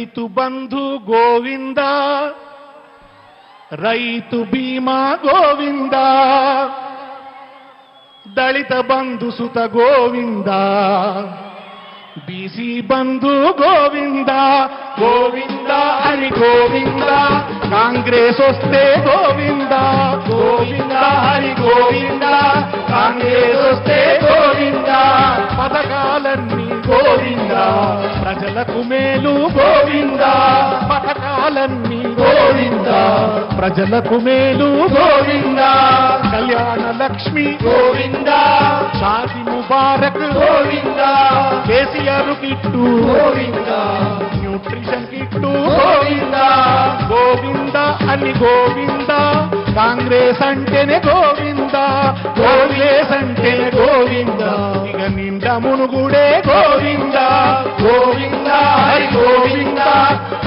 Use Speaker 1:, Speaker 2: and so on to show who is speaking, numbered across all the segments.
Speaker 1: రైతు బంధు గోవింద, రైతు బీమా గోవింద, దళిత బంధు సుత గోవింద, బీసీ బంధు గోవింద, గోవింద హరి గోవింద, కాంగ్రెస్ వస్తే గోవింద, గోవింద హరి గోవింద, కాంగ్రెస్ వస్తే గోవింద, పథకాలన్నీ గోవింద, ప్రజలకు మేలు గోవింద, పథకాలన్నీ గోవింద, ప్రజలకు మేలు గోవింద, కళ్యాణ లక్ష్మి గోవింద, షాది ముబారక్ గోవింద, కేసీఆర్ కిట్టు గోవింద, న్యూట్రిషన్ కిట్టు గోవింద, గోవింద అని గోవింద, కాంగ్రెస్ అంటేనే గోవింద, కాంగ్రెస్ అంటేనే గోవింద, ఇక నిండా మునుగుడే గోవింద, గోవింద హరి గోవింద,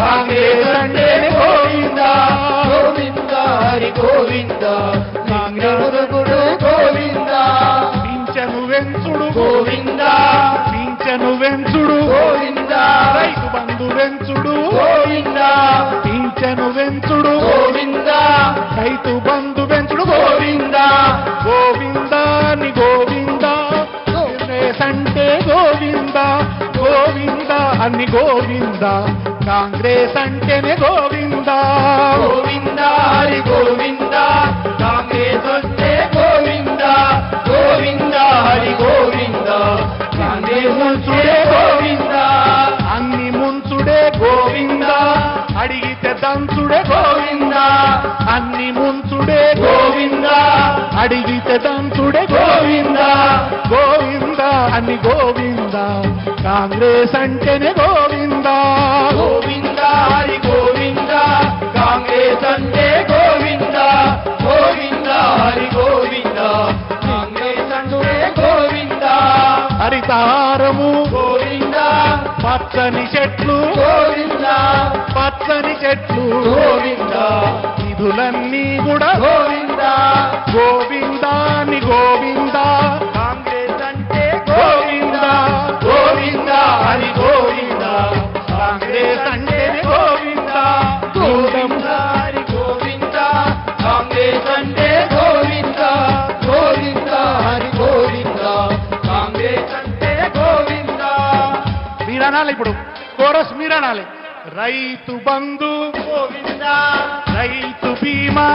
Speaker 1: కాంగ్రెస్ అంటేనే గోవింద, గోవింద హరి గోవింద, కాంగ్రెస్ మునుగుడు గోవింద, పింఛను వెంచుడు గోవింద, పింఛను వెంచుడు గోవింద, రైతు బంధు వెంచుడు గోవింద, పింఛను వెంచుడు గోవింద, రైతు బంధు వెంచుడు గోవింద, గోవింద అని గోవింద, కాంగ్రెస్ అంటే గోవింద, గోవింద అని గోవింద, కాంగ్రెస్ అంటేనే గోవింద, గోవింద హరి గోవింద, కాంగ్రెస్ వస్తే గోవింద, గోవింద హరి గోవింద, కాంగ్రెస్ ముంచుడే గోవింద, అన్ని ముంచుడే గోవింద, అడిగితే దంచుడే గోవింద, అన్ని ముంచుడే గోవింద, అడిగితే దంచుడే గోవింద, గోవింద అని గోవింద, కాంగ్రెస్ అంటేనే గోవింద, గోవింద హరి గోవింద, కాంగ్రెస్ అంటే గోవింద, గోవింద హరి గోవింద, కాంగ్రెస్ అంటే గోవింద, హరితారము గోవింద, పచ్చని చెట్లు గోవింద, పచ్చని చెట్లు గోవింద, నిధులన్నీ కూడా గోవింద, గోవింద అని గోవింద, కాంగ్రెస్ అంటే గోవింద, గోవింద హరి గోవింద, కాంగ్రెస్ అంటే గోవింద, గోవింద హరి గోవింద, కాంగ్రెస్ అంటే గోవింద, గోవింద హరి గోవింద, కాంగ్రెస్ అంటే గోవింద. మీరనాలి, ఇప్పుడు chorus మీరనాలి. Rythu Bandhu Govinda, Rythu Bima,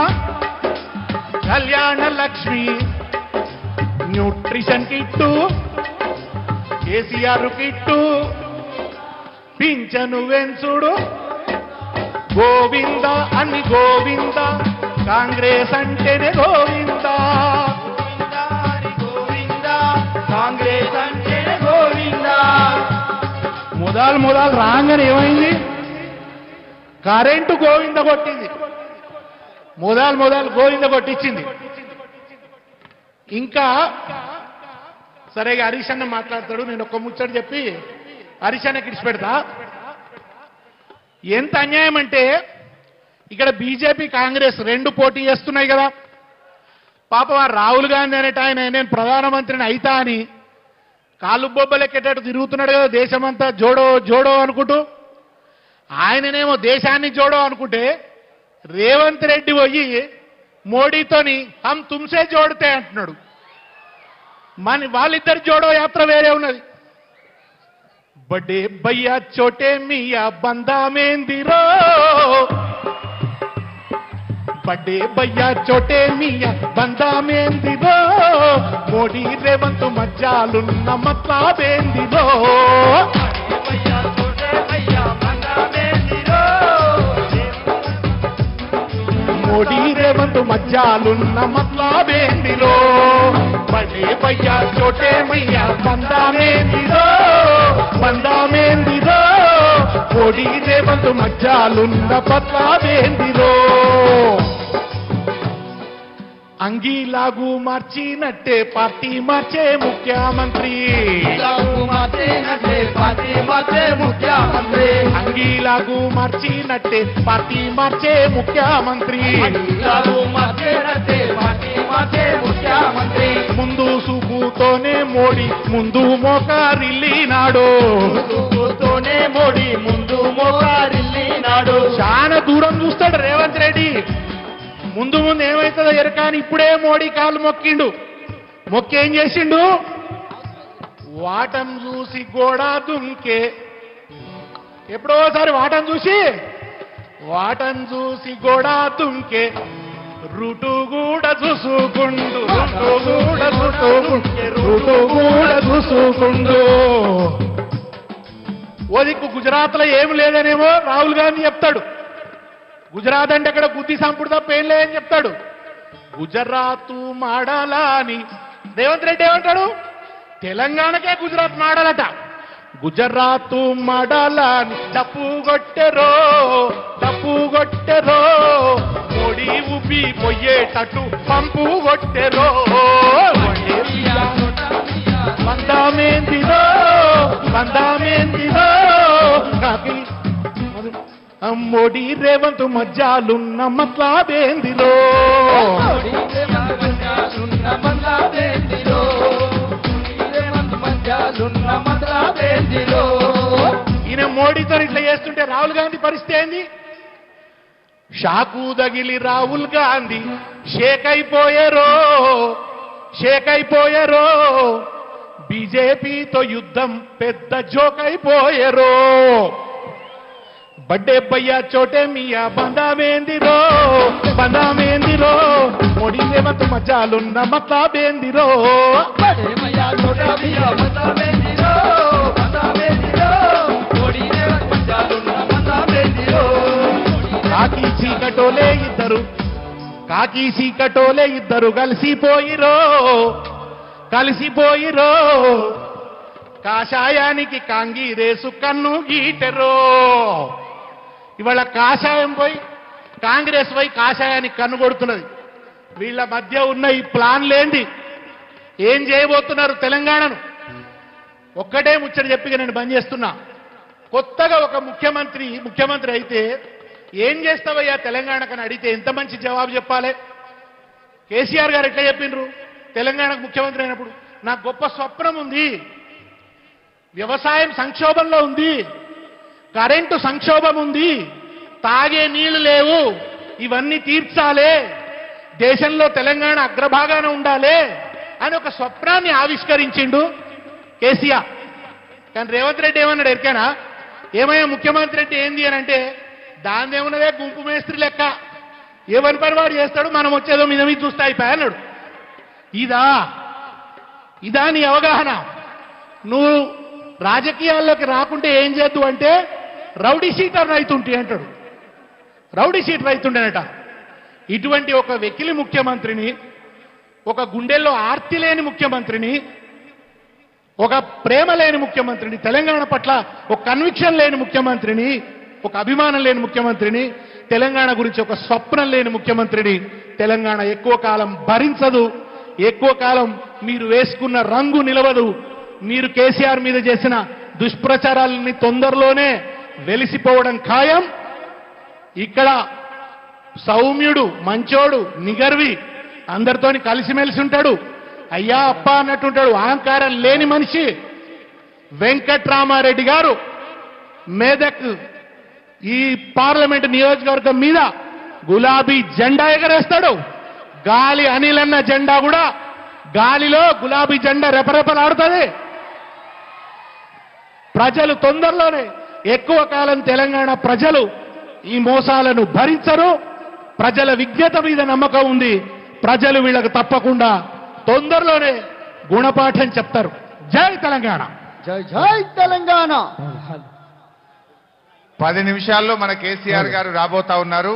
Speaker 1: Kalyana Lakshmi, nutrition kit, KCR kit, పింఛను వెంచుడు గోవింద అని గోవింద, కాంగ్రెస్ అంటేనే గోవింద, గోవింద హరి గోవింద, కాంగ్రెస్ అంటేనే గోవింద. మొదలు రాగానే ఏమైంది? కరెంటు గోవింద కొట్టింది, మొదలు గోవింద కొట్టించింది. ఇంకా సరేగా హరీష్ అన్న మాట్లాడతాడు, నేను ఒక్క ముచ్చట చెప్పి హరీష్ అన్నకి ఇడిచిపెడతా. ఎంత అన్యాయం అంటే, ఇక్కడ బీజేపీ కాంగ్రెస్ రెండు పోటీ చేస్తున్నాయి కదా. పాపం ఆ రాహుల్ గాంధీ అనేట ఆయన నేను ప్రధానమంత్రిని అయితా అని కాళ్ళు బొబ్బలెక్కేటట్టు తిరుగుతున్నాడు కదా దేశమంతా, జోడో జోడో అనుకుంటూ. ఆయననేమో దేశాన్ని జోడో అనుకుంటే, రేవంత్ రెడ్డి పోయి మోడీతోని హమ్ తుమ్సే జోడితే అంటున్నాడు. వాళ్ళిద్దరి జోడో యాత్ర వేరే ఉన్నది. బడే భయ్యా చోటే మియా బందా మేందిరో, బడే భయ్యా చోటే మియా బందా మేందిరో, మోడీ రేవంత్ మధ్యాలున్న మట్లాబేందిరో, మోడీ రేవంత్ మధ్యాలున్న మట్లాబేందిరో, బడే భయ్యా చోటే మియా బందా మేందిరో, బందా మేందిరో, మోడీ రేవంత్ మధ్యాలున్న మట్లాబేందిరో. అంగీలాగు మార్చినట్టే పార్టీ మార్చే ముఖ్యమంత్రి, అంగీలాగు మార్చినట్టే పార్టీ మార్చే ముఖ్యమంత్రి, ముందు చూపుతోనే మోడీ ముందు మోకారిల్లినాడు,
Speaker 2: మోడీ ముందు మోకారి
Speaker 1: ముందు ముందు ఏమవుతుందో ఎరకాని ఇప్పుడే మోడీ కాళ్ళు మొక్కిండు. మొక్కి ఏం చేసిండు? వాటం చూసి గోడా దుంకే. ఎప్పుడోసారి వాటం చూసి గోడా దుంకే, రుటు కూడా చూసుకుండు, రుటు కూడా చూసుకుండు. ఓ దిక్కు గుజరాత్ లో ఏం లేదనేమో రాహుల్ గాంధీ చెప్తాడు. గుజరాత్ అంటే అక్కడ బుద్ధి సంపుడు తప్ప ఏం లేదని చెప్తాడు. గుజరాత్ మాడాలా అని రేవంత్ రెడ్డి ఏమంటాడు? తెలంగాణకే గుజరాత్ మాడాలట. గుజరాత్ మాడాలా అని డప్పు కొట్టెరో, మోడీ ఉబ్బి పోయేటట్టు పంపు కొట్టెరో. బందామేందిరో కాకి మోడీ రేవంత్ మధ్యాలున్న మతలాబేందిరో. ఈయన మోడీతో ఇట్లా చేస్తుంటే రాహుల్ గాంధీ పరిస్థితి ఏంది? షాకు తగిలి రాహుల్ గాంధీ షేక్ అయిపోయారో. బీజేపీతో యుద్ధం పెద్ద జోక్ అయిపోయారో. బడ్డే భయ్యా చోటే మియా బందామేందిరో, మోడీ రేవంత్ మజాలున్న మతలాబేందిరో. కాకి చీకటోలే ఇద్దరు కలిసిపోయిరో. కాషాయానికి కాంగ్రెసు కన్ను గీటెరో. ఇవాళ కాషాయం పోయి కాంగ్రెస్ పోయి కాషాయానికి కన్ను కొడుతున్నది. వీళ్ళ మధ్య ఉన్న ఈ ప్లాన్ లేంది ఏం చేయబోతున్నారు తెలంగాణను? ఒక్కటే ముచ్చట చెప్పిగా నేను బంద్ చేస్తున్నా. కొత్తగా ఒక ముఖ్యమంత్రి అయితే ఏం చేస్తావయ్యా తెలంగాణకని అడిగితే ఎంత మంచి జవాబు చెప్పాలి? కేసీఆర్ గారు ఎట్లా చెప్పిండ్రు తెలంగాణకు ముఖ్యమంత్రి అయినప్పుడు? నాకు గొప్ప స్వప్నం ఉంది, వ్యవసాయం సంక్షోభంలో ఉంది, కరెంటు సంక్షోభం ఉంది, తాగే నీళ్లు లేవు, ఇవన్నీ తీర్చాలే, దేశంలో తెలంగాణ అగ్రభాగాన ఉండాలి అని ఒక స్వప్నాన్ని ఆవిష్కరించిండు కేసీఆర్. కానీ రేవంత్ రెడ్డి ఏమన్నాడు ఎరికేనా? ఏమయ్యా ముఖ్యమంత్రి అంటే ఏంది అని అంటే, దానిదేమున్నదే గుంపు మేస్త్రి లెక్క, ఏమని పని వాడు చేస్తాడు, మనం వచ్చేదో మీద చూస్తా అయిపోయా అన్నాడు. ఇదా నీ అవగాహన? నువ్వు రాజకీయాల్లోకి రాకుంటే ఏం చేద్దు అంటే రౌడీ షీటర్ రైతుంటే అంటాడు. రౌడీ షీటర్ రైతుండేనట. ఇటువంటి ఒక వెకిలి ముఖ్యమంత్రిని, ఒక గుండెల్లో ఆర్తి లేని ముఖ్యమంత్రిని, ఒక ప్రేమ లేని ముఖ్యమంత్రిని, తెలంగాణ పట్ల ఒక కన్విక్షన్ లేని ముఖ్యమంత్రిని, ఒక అభిమానం లేని ముఖ్యమంత్రిని, తెలంగాణ గురించి ఒక స్వప్నం లేని ముఖ్యమంత్రిని తెలంగాణ ఎక్కువ కాలం భరించదు. ఎక్కువ కాలం మీరు వేసుకున్న రంగు నిలవదు. మీరు కేసీఆర్ మీద చేసిన దుష్ప్రచారాలని తొందరలోనే వెలిసిపోవడం ఖాయం. ఇక్కడ సౌమ్యుడు, మంచోడు, నిగర్వి, అందరితోని కలిసిమెలిసి ఉంటాడు, అయ్యా అప్ప అన్నట్టుంటాడు, అహంకారం లేని మనిషి వెంకట్రామారెడ్డి గారు మేదక్ ఈ పార్లమెంట్ నియోజకవర్గం మీద గులాబీ జెండా ఎగరేస్తాడు. గాలి అనిల్ అన్న జెండా కూడా గాలిలో గులాబీ జెండా రెపరెపలాడుతుంది. ప్రజలు తొందరలోనే, ఎక్కువ కాలం తెలంగాణ ప్రజలు ఈ మోసాలను భరించరు. ప్రజల విజ్ఞత మీద నమ్మకం ఉంది. ప్రజలు వీళ్ళకు తప్పకుండా తొందరలోనే గుణపాఠం చెప్తారు. జై తెలంగాణ,
Speaker 2: జై జై తెలంగాణ.
Speaker 3: 10 నిమిషాల్లో మన కేసీఆర్ గారు రాబోతా ఉన్నారు.